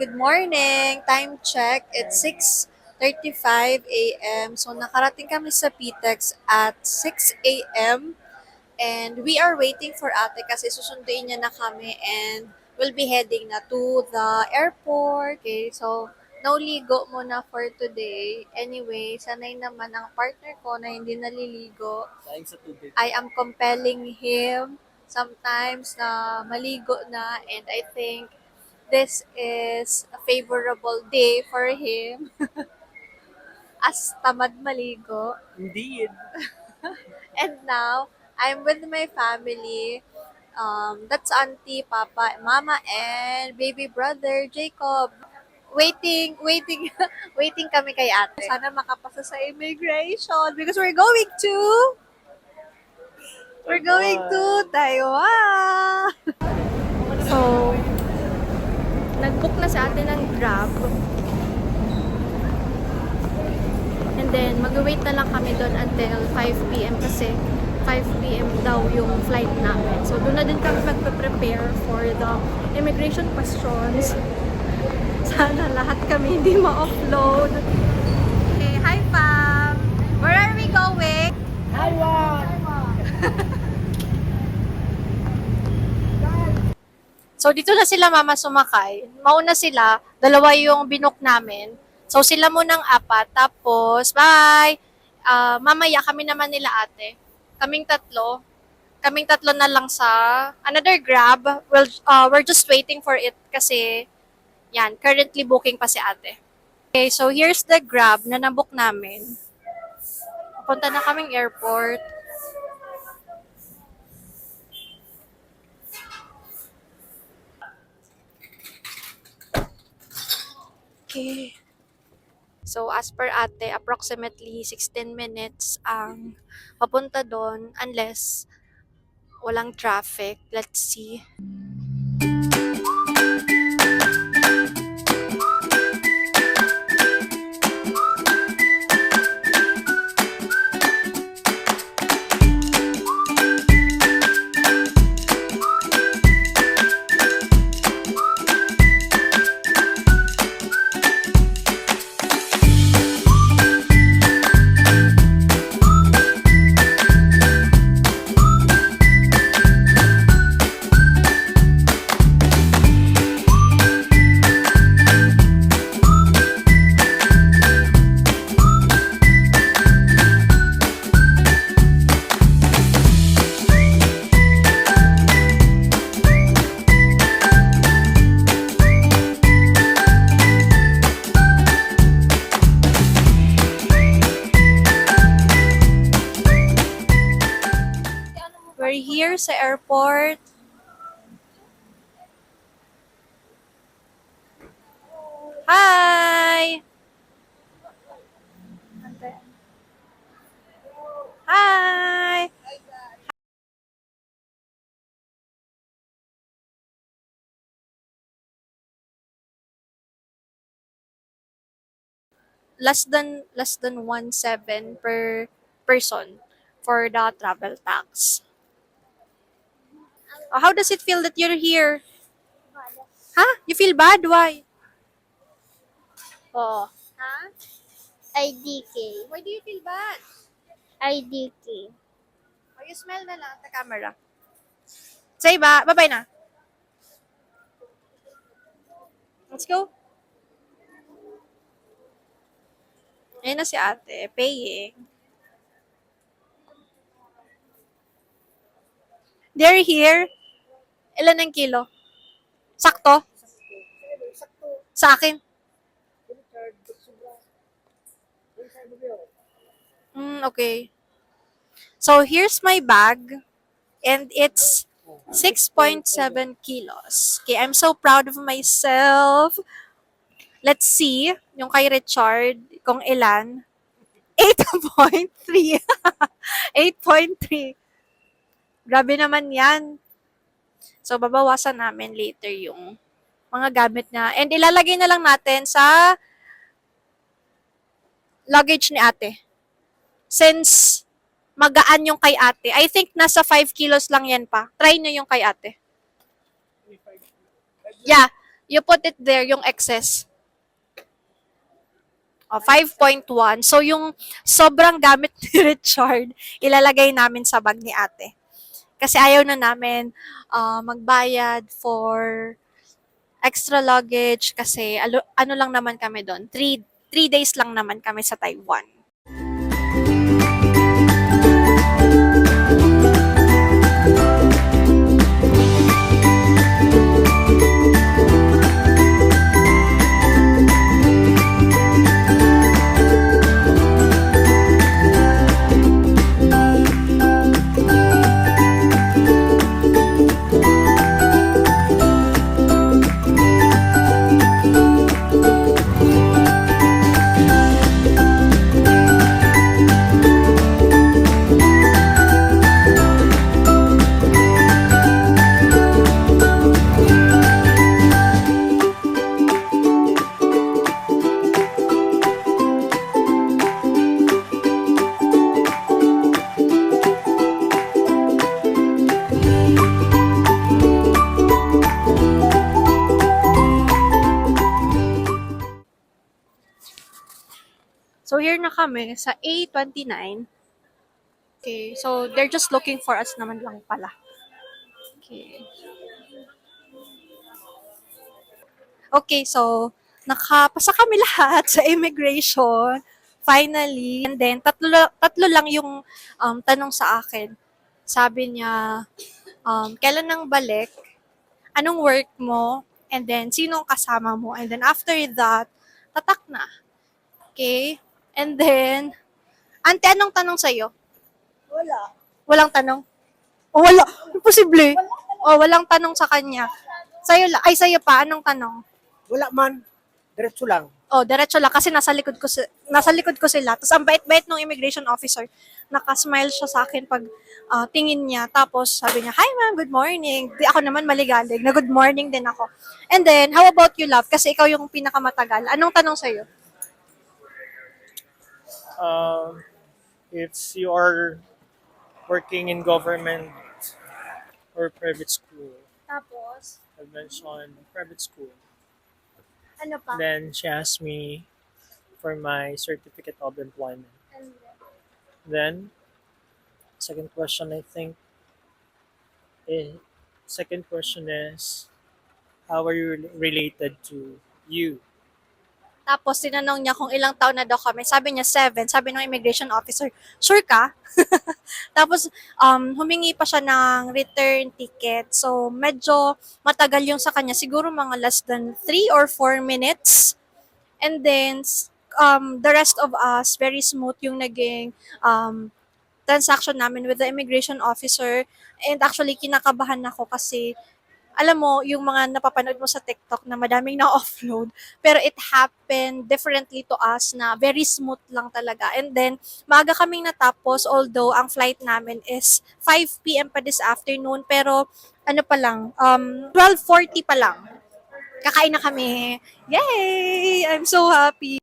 Good morning! Time check, it's 6:35 a.m. So nakarating kami sa PTEX at 6 a.m. And we are waiting for ate kasi susunduin niya na kami and we'll be heading na to the airport. Okay, so nauligo muna for today. Anyway, sanay naman ang partner ko na hindi naliligo. Sayang sa tubig. I am compelling him sometimes na maligo na, and I think this is a favorable day for him as tamad maligo. Indeed. And now, I'm with my family. That's auntie, papa, mama, and baby brother, Jacob. Waiting, waiting kami kay ate. Sana makapasa sa immigration because we're going to Taiwan. So, nag-book na sa atin ng Grab. And then, mag-wait na lang kami doon until 5 p.m. kasi 5 p.m. daw yung flight namin. So, doon na din kami magpe-prepare for the immigration questions. Sana lahat kami hindi ma-offload. Okay, hi fam! Where are we going? So, dito na sila mama sumakay. Mauna sila, dalawa yung binook namin. So, sila munang apat. Tapos, bye! Mamaya kami naman nila ate. Kaming tatlo. Kaming tatlo na lang sa another Grab. We're just waiting for it kasi yan, currently booking pa si ate. Okay, so here's the Grab na nabook namin. Punta na kaming airport. Okay. So, as per ate, approximately 16 minutes ang papunta doon unless walang traffic. Let's see. We're here sa airport. Hi! Hi! Less than 1.7 per person for the travel tax. How does it feel that you're here? Huh? You feel bad? Why? Oh, Huh? IDK. Why do you feel bad? IDK. Oh, you smell na lang at the camera. Say ba? Bye-bye na. Let's go. Ayun na si ate, paying. They're here. Ilan ang kilo? Sakto? Sa akin? Okay. So, here's my bag. And it's 6.7 kilos. Okay, I'm so proud of myself. Let's see, yung kay Richard, kung ilan. 8.3. 8.3. Grabe naman yan. So, babawasan namin later yung mga gamit na. And ilalagay na lang natin sa luggage ni ate. Since magaan yung kay ate. I think nasa 5 kilos lang yan pa. Try nyo yung kay ate. Yeah. You put it there, yung excess. 5.1. So, yung sobrang gamit ni Richard, ilalagay namin sa bag ni ate. Kasi ayaw na namin magbayad for extra luggage kasi ano lang naman kami doon. 3 days lang naman kami sa Taiwan. So, here na kami sa A29. Okay, so they're just looking for us naman lang pala. Okay. Okay, so nakapasa kami lahat sa immigration. Finally. And then, tatlo lang yung tanong sa akin. Sabi niya, kailan nang balik? Anong work mo? And then, sinong kasama mo? And then, after that, tatak na. Okay? And then, ante, anong tanong sa'yo? Wala. Walang tanong? Oh, wala. Imposible. Oh, walang tanong sa kanya. Sa'yo pa, anong tanong? Wala man. Diretso lang. Oh, diretso lang kasi nasa likod ko sila. Tapos ang bait-bait ng immigration officer. Naka-smile siya sa akin pag tingin niya. Tapos sabi niya, "Hi ma'am, good morning." Di ako naman maligalig na good morning din ako. And then, how about you, love? Kasi ikaw yung pinakamatagal. Anong tanong sa'yo? If you are working in government or private school, Tapos, I mentioned private school. ano pa? Then she asked me for my certificate of employment. Then, second question I think, second question is, how are you related to you? Tapos, tinanong niya kung ilang taon na daw kami. Sabi niya, 7. Sabi ng immigration officer, sure ka? Tapos, humingi pa siya ng return ticket. So, medyo matagal yung sa kanya. Siguro mga less than 3 or 4 minutes. And then, the rest of us, very smooth yung naging transaction namin with the immigration officer. And actually, kinakabahan ako kasi alam mo, yung mga napapanood mo sa TikTok na madaming na-offload, pero it happened differently to us na very smooth lang talaga. And then, maaga kaming natapos, although ang flight namin is 5 p.m. pa this afternoon, pero ano pa lang, 12:40 pa lang. Kakain na kami. Yay! I'm so happy.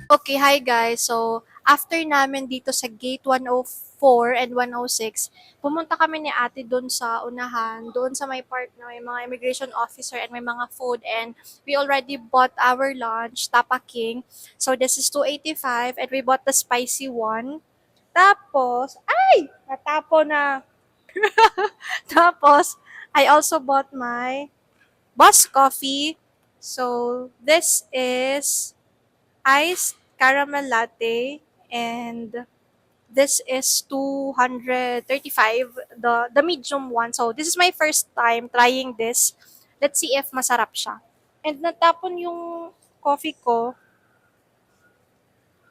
Okay, hi guys. So, after namin dito sa gate 104 and 106, pumunta kami ni ate doon sa unahan, doon sa may part na may mga immigration officer and may mga food, and we already bought our lunch, Tapa King. So, this is 285 and we bought the spicy one. Tapos, ay! Natapo na. Tapos, I also bought my Boss Coffee. So, this is iced caramel latte, and this is 235, the medium one. So this is my first time trying this. Let's see if masarap siya. And natapon yung coffee ko.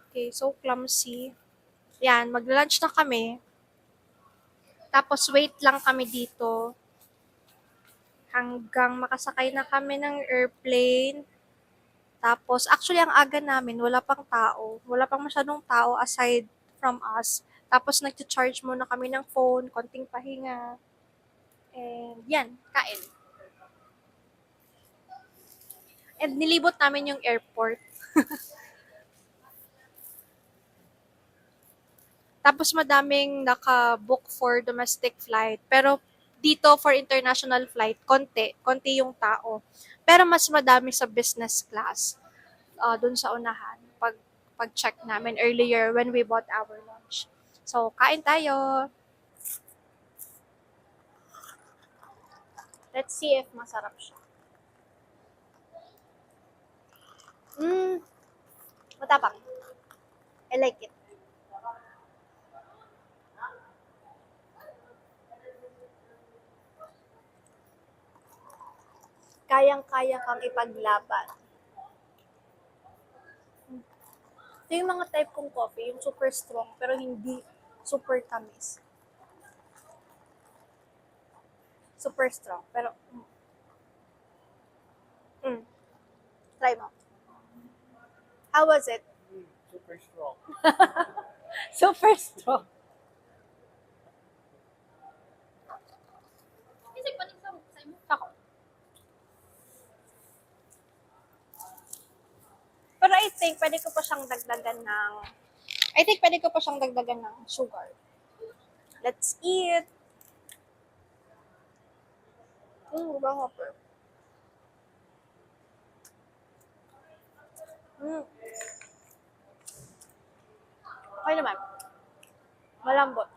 Okay, so clumsy. Yan, mag-lunch na kami. Tapos wait lang kami dito hanggang makasakay na kami ng airplane. Tapos, actually, ang aga namin, wala pang tao. Wala pang masyadong tao aside from us. Tapos, nag-charge muna kami ng phone, konting pahinga. And, yan, kain. And, nilibot namin yung airport. Tapos, madaming naka-book for domestic flight. Pero, dito for international flight, konti yung tao. Pero, mas madami sa business class. Dun sa unahan pag-check namin earlier when we bought our lunch. So, kain tayo. Let's see if masarap siya. Matapang. I like it. Kayang-kaya kang ipaglaban. Ito yung mga type kong coffee, yung super strong, pero hindi super tamis. Super strong, pero try mo. How was it? Super strong. Super strong. Ako. Pero I think pwede ko pa siyang dagdagan ng sugar. Let's eat. Bango po. Okay naman. Malambot.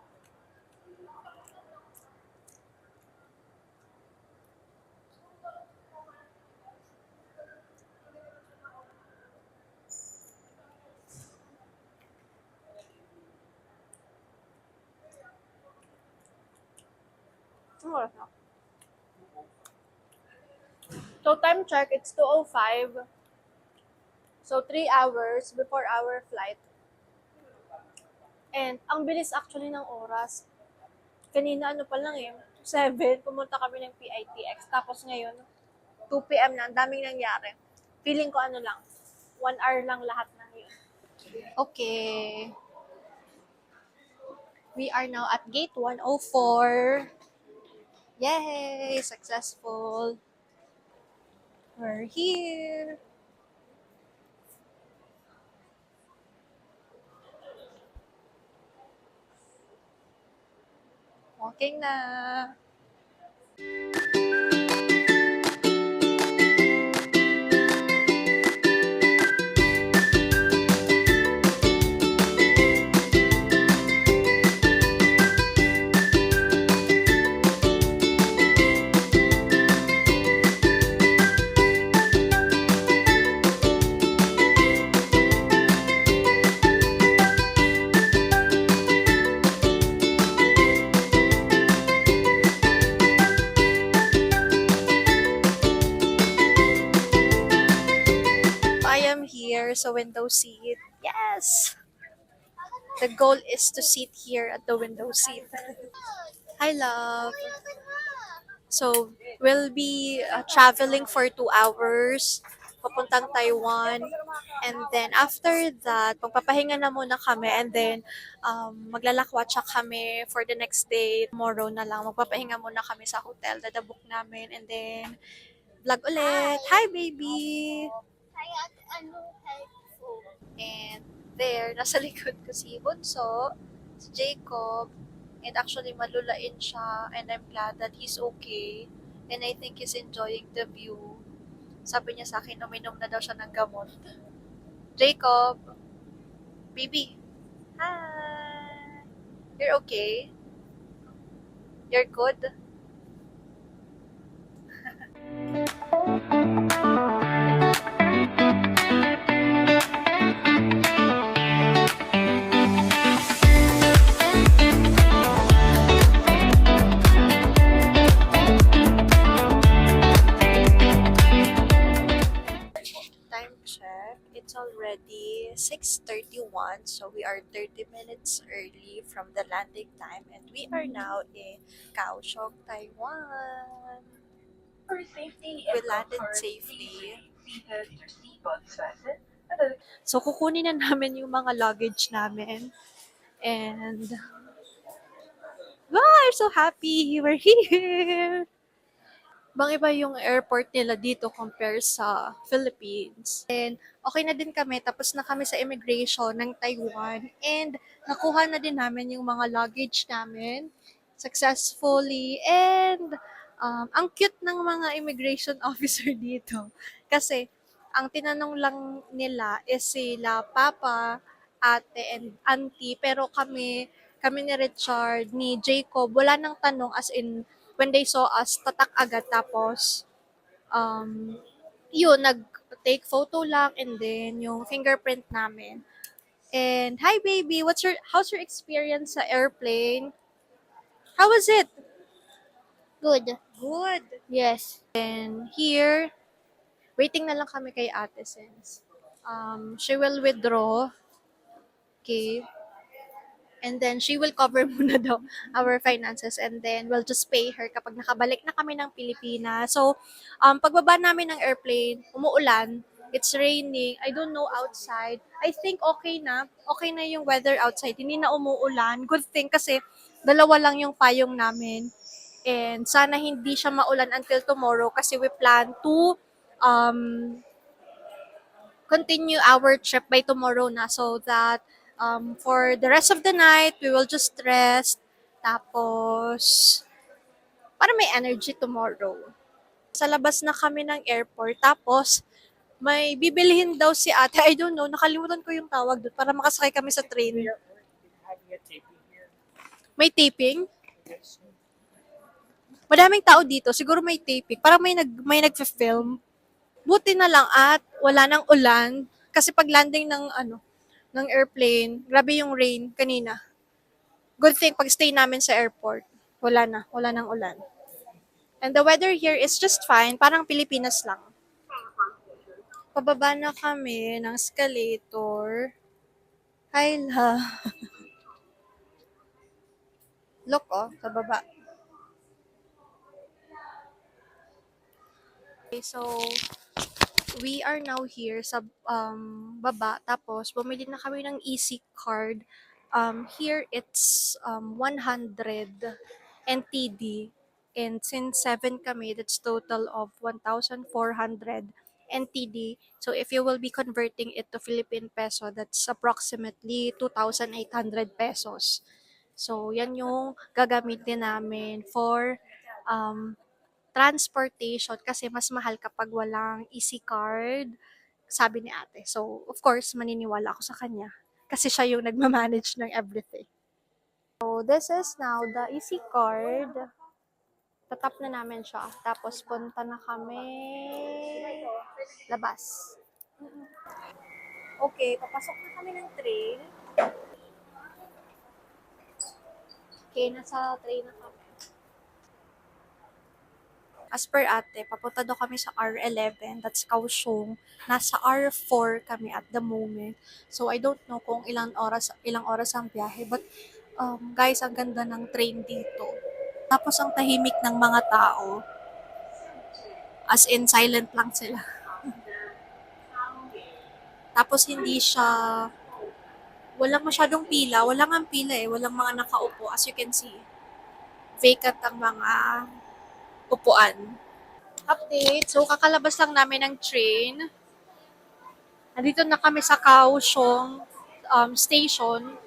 So, time check, it's 2:05. So, 3 hours before our flight. And, ang bilis actually ng oras. Kanina, ano pa lang 7, pumunta kami ng PITX. Tapos ngayon, 2 p.m. na, ang daming nangyari. Feeling ko 1 hour lang lahat na yun. Okay. We are now at gate 104. Yay! Successful. We're here. Walking na. Here sa window seat. Yes! The goal is to sit here at the window seat. Hi, love. So, we'll be traveling for 2 hours. Papuntang Taiwan. And then, after that, magpapahinga na muna kami. And then, maglalakwatsa kami for the next day. Tomorrow na lang. Magpapahinga muna kami sa hotel. Dadabook namin. And then, vlog ulit. Hi, baby! And there, nasa likod ko si Bunso, si Jacob, and actually malulain siya, and I'm glad that he's okay, and I think he's enjoying the view. Sabi niya sa akin, uminom na daw siya ng gamot. Jacob, baby, hi! You're okay? You're good? Time check. It's already 6:31. Taiwan. So we are 30 minutes early from the landing time and we are now in Kaohsiung, Taiwan. We landed safely. So kukunin na namin yung mga luggage namin. And wow, I'm so happy we're here. Bang iba yung airport nila dito compare sa Philippines. And okay na din kami, tapos na kami sa immigration ng Taiwan. And nakuha na din namin yung mga luggage namin successfully. And ang cute ng mga immigration officer dito. Kasi ang tinanong lang nila is sila papa, ate, and auntie. Pero kami ni Richard, ni Jacob, wala nang tanong as in when they saw us, tatak agad. Tapos, yun, nag-take photo lang and then yung fingerprint namin. And, hi baby, how's your experience sa airplane? How was it? Good. Good. Yes. And here, waiting na lang kami kay ate since she will withdraw. Okay. And then, she will cover muna daw our finances and then we'll just pay her kapag nakabalik na kami ng Pilipinas. So, pagbaba namin ng airplane, umuulan, it's raining, I don't know outside. I think okay na yung weather outside, hindi na umuulan. Good thing kasi dalawa lang yung payong namin. And sana hindi siya maulan until tomorrow kasi we plan to continue our trip by tomorrow na so that for the rest of the night, we will just rest. Tapos, para may energy tomorrow. Sa labas na kami ng airport. Tapos, may bibilihin daw si ate. I don't know, nakalimutan ko yung tawag doon para makasakay kami sa train. Having a taping here. May taping? Yes. Madaming tao dito. Siguro may taping. Parang may nagfe-film. Buti na lang at wala nang ulan. Kasi pag landing ng airplane, grabe yung rain kanina. Good thing, pag stay namin sa airport, wala nang ulan. And the weather here is just fine, parang Pilipinas lang. Pababa na kami ng escalator. Hi, la. Look, sa baba. Okay, so, we are now here sa baba. Tapos, bumili na kami ng EC card. Here, it's 100 NTD. And since 7 kami, that's total of 1,400 NTD. So, if you will be converting it to Philippine peso, that's approximately 2,800 pesos. So, yan yung gagamitin namin for transportation kasi mas mahal kapag walang EC card, sabi ni ate. So, of course, maniniwala ako sa kanya kasi siya yung nagmamanage ng everything. So, this is now the EC card. Tatap na namin siya. Tapos, punta na kami labas. Okay, papasok na kami ng train. Okay, nasa train na kami. As per ate, papunta daw kami sa R11, that's Kaohsiung. Nasa R4 kami at the moment. So, I don't know kung ilang oras ang biyahe. But, guys, ang ganda ng train dito. Tapos, ang tahimik ng mga tao. As in, silent lang sila. Tapos, hindi siya, walang masyadong pila. Walang ang pila walang mga nakaupo. As you can see, vacant ang mga upuan. Update. So, kakalabas lang namin ng train. Nandito na kami sa Kaohsiung station.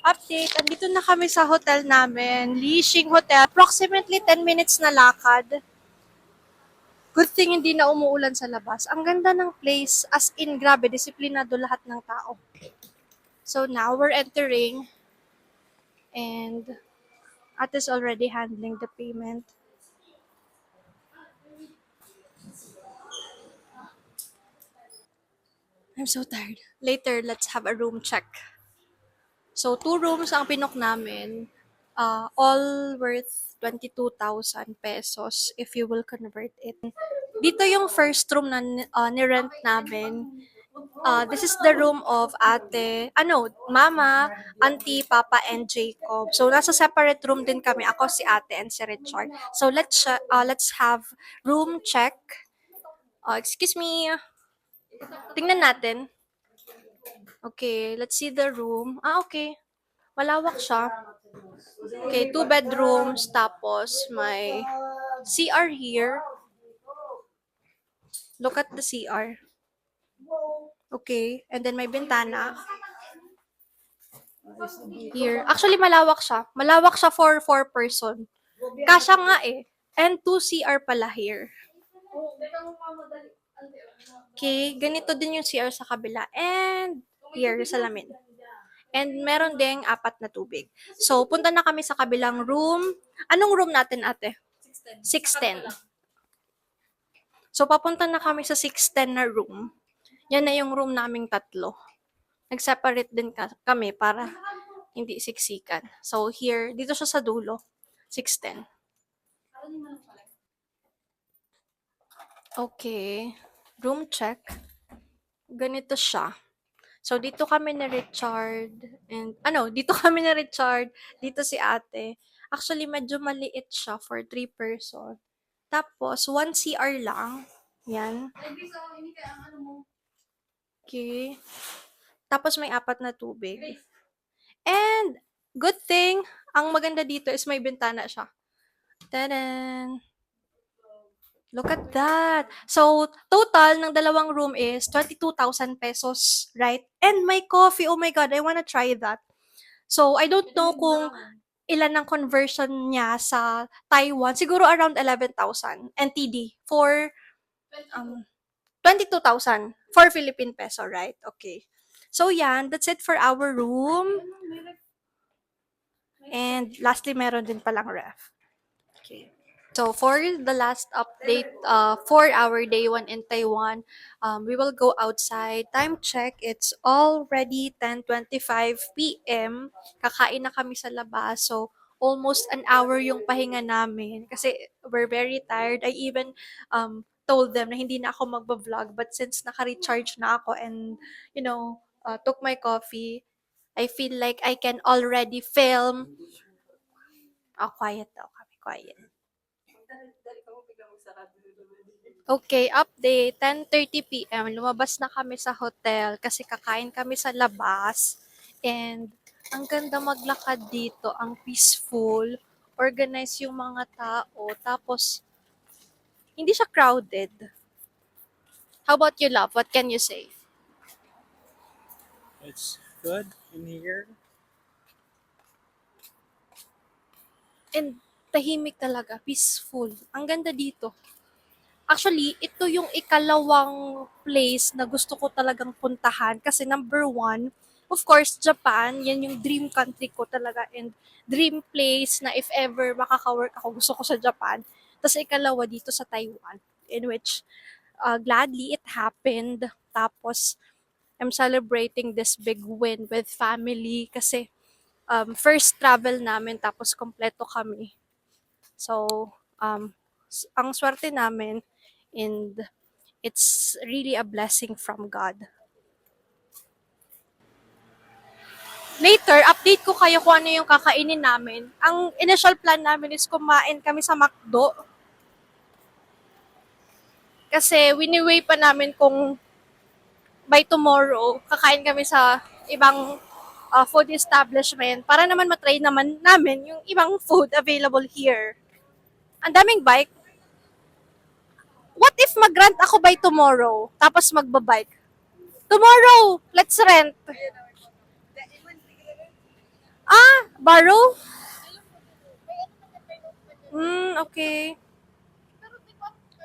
Update, andito na kami sa hotel namin, Lixing Hotel. Approximately 10 minutes na lakad. Good thing hindi na umuulan sa labas. Ang ganda ng place, as in grabe, disiplinado lahat ng tao. So now we're entering and Ate is already handling the payment. I'm so tired. Later, let's have a room check. So, 2 rooms ang pinok namin. All worth 22,000 pesos if you will convert it. Dito yung first room na ni-rent namin. This is the room of mama, auntie, papa, and Jacob. So, nasa separate room din kami. Ako, si ate, and si Richard. So, let's have room check. Excuse me. Tingnan natin. Okay, let's see the room. Okay. Malawak siya. Okay, 2 bedrooms. Tapos, may CR here. Look at the CR. Okay, and then may bintana. Here. Actually, malawak siya. Malawak siya for 4 person. Kasya nga eh. And 2 CR pala here. Okay, ganito din yung CR sa kabila. And here, salamin. And meron ding 4 na tubig. So, punta na kami sa kabilang room. Anong room natin, ate? 610. So, papunta na kami sa 610 na room. Yan na yung room naming 3. Nag-separate din kami para hindi siksikan. So, here, dito siya sa dulo. 610. Okay. Room check. Ganito siya. So, dito kami ni Richard. Dito kami ni Richard. Dito si ate. Actually, medyo maliit siya for 3 person. Tapos, 1 CR lang. Yan. Okay. Tapos, may 4 na tubig. And, good thing, ang maganda dito is may bintana siya. Tadan! Look at that. So, total ng dalawang room is 22,000 pesos, right? And my coffee, oh my God, I wanna try that. So, I don't know kung ilan ang conversion niya sa Taiwan. Siguro around 11,000 NTD for 22,000 for Philippine peso, right? Okay. So, yan. That's it for our room. And lastly, meron din palang ref. Okay. So, for the last update for our day 1 in Taiwan, we will go outside. Time check, it's already 10:25 p.m. Kakain na kami sa labas. So, almost an hour yung pahinga namin kasi we're very tired. I even told them na hindi na ako magba-vlog, but since naka-recharge na ako and, took my coffee, I feel like I can already film. Quiet daw kami, quiet. Okay, update, 10:30 p.m. Lumabas na kami sa hotel kasi kakain kami sa labas. And ang ganda maglakad dito, ang peaceful, organized yung mga tao, tapos hindi siya crowded. How about you, love? What can you say? It's good in here. And tahimik talaga, peaceful. Ang ganda dito. Actually, ito yung ikalawang place na gusto ko talagang puntahan kasi number 1, of course, Japan, yan yung dream country ko talaga and dream place na if ever makaka-work ako, gusto ko sa Japan. Tapos ikalawa dito sa Taiwan, in which gladly it happened. Tapos, I'm celebrating this big win with family kasi first travel namin tapos kompleto kami. So, ang swerte namin and it's really a blessing from God. Later, update ko kayo kung ano yung kakainin namin. Ang initial plan namin is kumain kami sa McDo. Kasi wini-weigh pa namin kung by tomorrow, kakain kami sa ibang food establishment para naman matry naman namin yung ibang food available here. Ang daming bike. What if mag-rent ako by tomorrow, tapos magbabike? Tomorrow, let's rent. Borrow? Okay.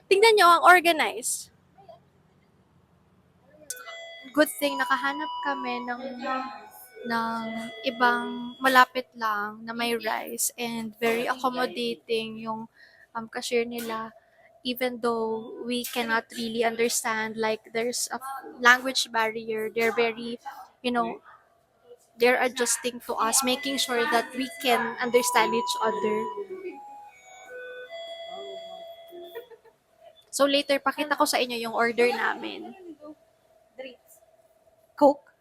Tingnan nyo, ang organized. Good thing, nakahanap kami ng ibang malapit lang na may rice and very accommodating yung cashier nila. even though we cannot really understand, like there's a language barrier, they're very, you know, they're adjusting to us, making sure that we can understand each other. So later, pakita ko sa inyo yung order namin. Coke?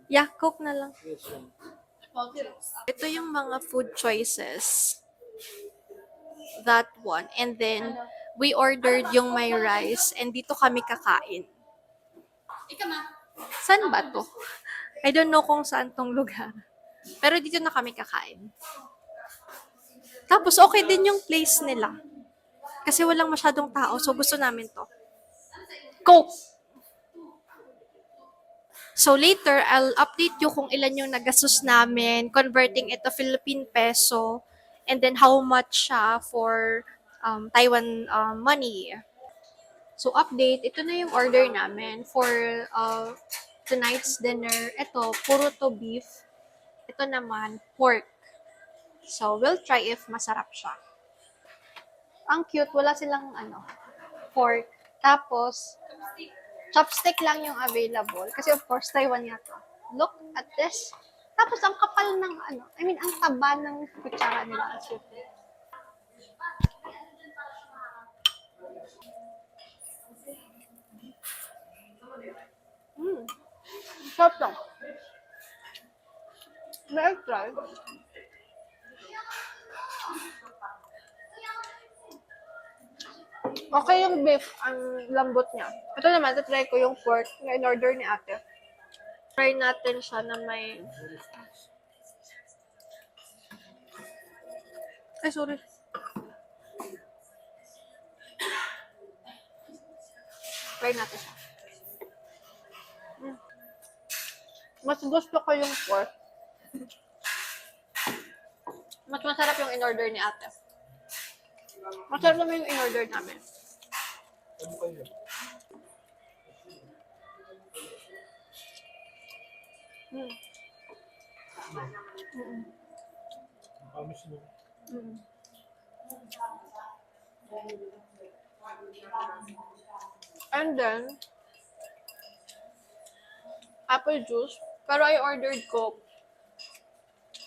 Yeah, Coke na lang. Ito yung mga food choices. That one. And then, we ordered yung may rice and dito kami kakain. Saan ba to? I don't know kung saan tong lugar. Pero dito na kami kakain. Tapos, okay din yung place nila. Kasi walang masyadong tao, so gusto namin to. Coke! So later, I'll update you kung ilan yung nagastos namin, converting it to Philippine peso, and then how much siya for Taiwan money. So update, ito na yung order namin for tonight's dinner. Ito, puro to beef. Ito naman, pork. So we'll try if masarap siya. Ang cute, wala silang pork. Tapos, chopstick lang yung available. Kasi of course, Taiwan yata. Look at this. Tapos, ang kapal ng ang taba ng kutsara nila. Sarap lang. May try. Okay yung beef, ang lambot niya. Ito naman, try ko yung pork na in-order ni ate. Try natin siya na may... Ay, sorry. Try natin siya. Mas gusto ko yung pork. Mas masarap yung in-order ni ate. Masarap naman yung in-order namin. And then, apple juice. Pero I ordered Coke.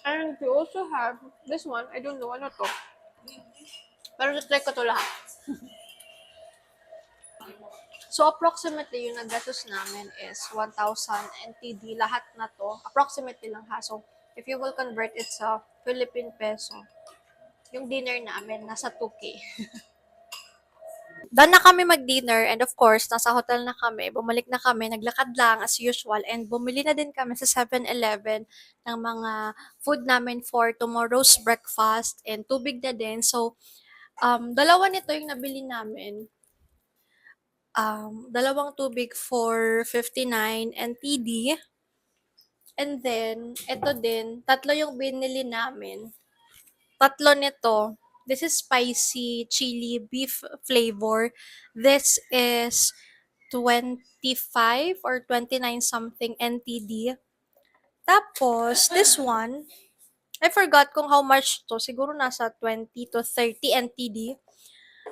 And we also have this one. I don't know ano to. Pero try ko to lahat. So, approximately, yung nagastos namin is 1,000 NTD. Lahat na to. Approximately lang ha. So, if you will convert it sa Philippine peso, yung dinner namin, nasa 2K. Done na kami mag-dinner and of course, nasa hotel na kami. Bumalik na kami, naglakad lang as usual and bumili na din kami sa 7-Eleven ng mga food namin for tomorrow's breakfast and tubig na din. So, dalawa nito yung nabili namin. Dalawang tubig for 59 NTD. And then, ito din, tatlo yung binili namin. Tatlo nito. This is spicy chili beef flavor. This is 25 or 29 something NTD. Tapos, this one, I forgot kung how much to. Siguro nasa 20 to 30 NTD.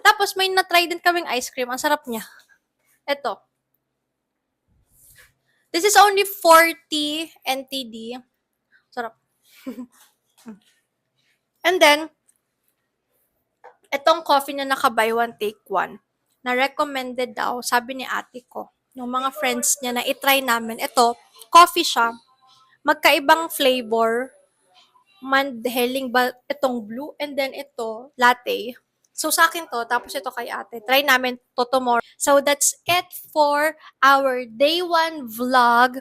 Tapos, may na-try din kaming ice cream. Ang sarap niya. Ito. This is only 40 NTD. Sarap. And then, itong coffee na naka-buy one, take one, na recommended daw, sabi ni ate ko, yung mga friends niya na itry namin. Ito, coffee siya. Magkaibang flavor. Mandheling ba itong blue and then ito, latte. So, sa akin to, tapos ito kay ate. Try namin to tomorrow. So, that's it for our day 1 vlog.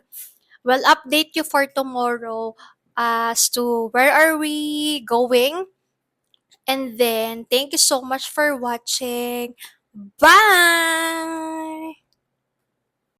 We'll update you for tomorrow as to where are we going. And then, thank you so much for watching. Bye!